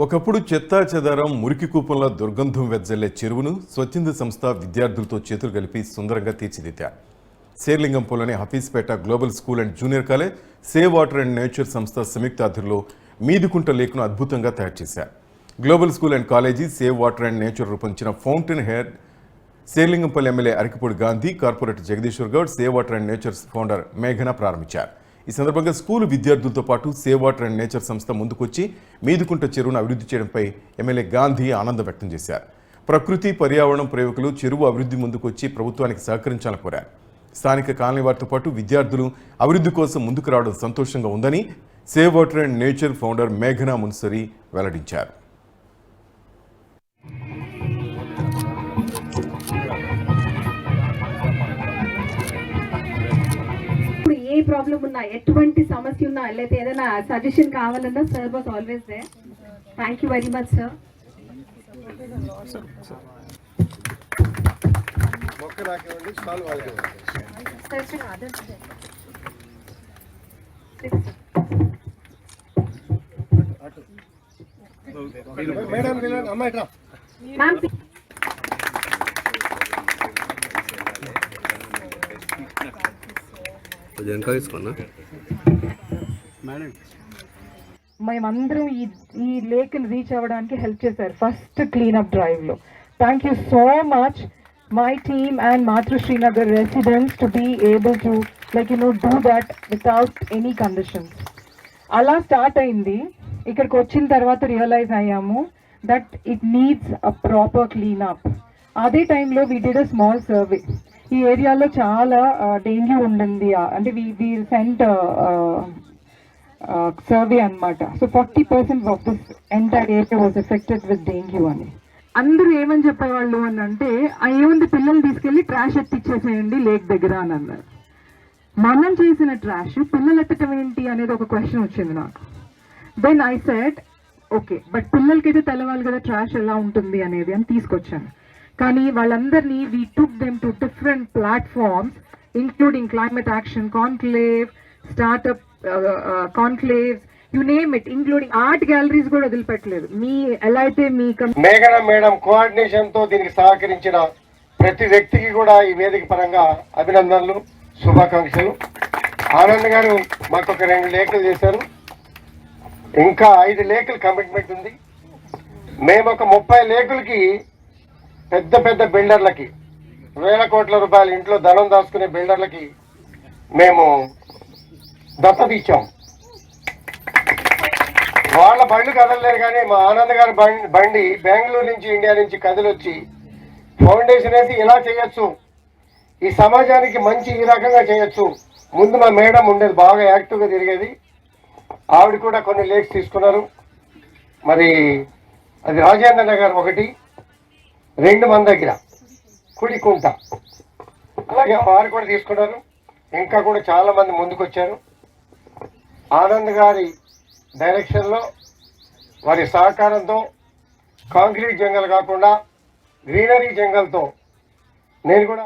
ఒకప్పుడు చెత్తా చెదారం మురికి కూపంలో దుర్గంధం వెజ్జల్లే చెరువును స్వచ్ఛంద సంస్థ విద్యార్థులతో చేతులు కలిపి సుందరంగా తీర్చిదిద్దారు. శేర్లింగంపూర్లోని Hafeezpet global school and junior college save water and nature సంస్థ సంయుక్త ఆధ్వర్యంలో మీదికుంట లేక్ను అద్భుతంగా తయారు చేశారు. Global school and college save water and nature రూపొందించిన fountain head Serilingampally MLA Arikapudi Gandhi, corporator Jagadeeshwar Goud, save water and nature founder మేఘన ప్రారంభించారు. ఈ సందర్భంగా స్కూల్ విద్యార్థులతో పాటు సేవ్ వాటర్ అండ్ నేచర్ సంస్థ ముందుకొచ్చి మీదుకుంట చెరువును అభివృద్ధి చేయడంపై ఎమ్మెల్యే గాంధీ ఆనందం వ్యక్తం చేశారు. ప్రకృతి పర్యావరణం ప్రేమికులు చెరువు అభివృద్ధి ముందుకొచ్చి ప్రభుత్వానికి సహకరించాలని కోరారు. స్థానిక కాలనీ వారితో పాటు విద్యార్థులు అభివృద్ధి కోసం ముందుకు రావడం సంతోషంగా ఉందని save water and nature founder మేఘనా మున్సరి వెల్లడించారు. ఏ ప్రాబ్లం ఉన్నా, ఎటువంటి సమస్య ఉన్నా, లేకపోతే ఏదైనా సజెషన్ కావాలన్నా sir was always there. Thank you very much sir. మేమందరం ఈ లేక్ రీచ్ అవ్వడానికి హెల్ప్ చేశారు ఫస్ట్ క్లీనప్ డ్రైవ్ లో. Thank you so much my team and Matrusrinagar residents to be able to do that without any conditions. అలా start అయింది. ఇక్కడికి వచ్చిన తర్వాత రియలైజ్ అయ్యాము that it needs a proper cleanup. అదే టైంలో we did a small survey. ఈ ఏరియాలో చాలా డెంగ్యూ ఉండింది. అంటే వి సెంట్ సర్వే అనమాట. So 40% of this entire area was affected with dengue అని. అందరూ ఏమని చెప్పేవాళ్ళు అని అంటే, ఏముంది పిల్లలు తీసుకెళ్లి ట్రాష్ ఎత్తిచ్చేసేయండి లేక్ దగ్గర అని అన్నారు. మనం చేసిన ట్రాష్ పిల్లలు ఎత్తటం ఏంటి అనేది ఒక క్వశ్చన్ వచ్చింది నాకు. Then I said okay, but పిల్లలకైతే తెలవాలి కదా ట్రాష్ ఎలా ఉంటుంది అనేది అని తీసుకొచ్చాను. కానీ వాళ్ళందరినీ we took them to different platforms including climate action conclave, startup conclaves, you name it, including art galleries కూడా వదిలిపెట్టలేదు. మీ ఎలా అయితే మీ మేఘన మేడం కోఆర్డినేషన్ తో దీనికి సహకరించిన ప్రతి వ్యక్తికి కూడా ఈ వేదిక పరంగా అభినందనలు, శుభాకాంక్షలు. ఆనంద్ గారు మాకు ఒక 2 లేఖలు చేశారు. ఇంకా 5 లేఖలు కమిట్మెంట్ ఉంది. మేము ఒక 30 లేఖలకి పెద్ద పెద్ద బిల్డర్లకి, వేల కోట్ల రూపాయలు ఇంట్లో ధనం దాచుకునే బిల్డర్లకి మేము దత్తత ఇచ్చాం. వాళ్ళ బండ్లు కదలలేరు, కానీ మా ఆనంద్ గారి బండి బెంగళూరు నుంచి, ఇండియా నుంచి కదిలొచ్చి ఫౌండేషన్ వేసి ఇలా చేయొచ్చు, ఈ సమాజానికి మంచి ఈ రకంగా చేయొచ్చు. ముందు మా మేడం ఉండేది, బాగా యాక్టివ్గా తిరిగేది. ఆవిడ కూడా కొన్ని లేక్స్ తీసుకున్నారు. మరి అది రాజేంద్ర నగర్ 1, 2 మన దగ్గర కుడికుంట, అలాగే వారు కూడా తీసుకున్నారు. ఇంకా కూడా చాలా మంది ముందుకు వచ్చారు. ఆనంద్ గారి డైరెక్షన్లో, వారి సహకారంతో కాంక్రీట్ జంగల్ కాకుండా గ్రీనరీ జంగల్తో నేను కూడా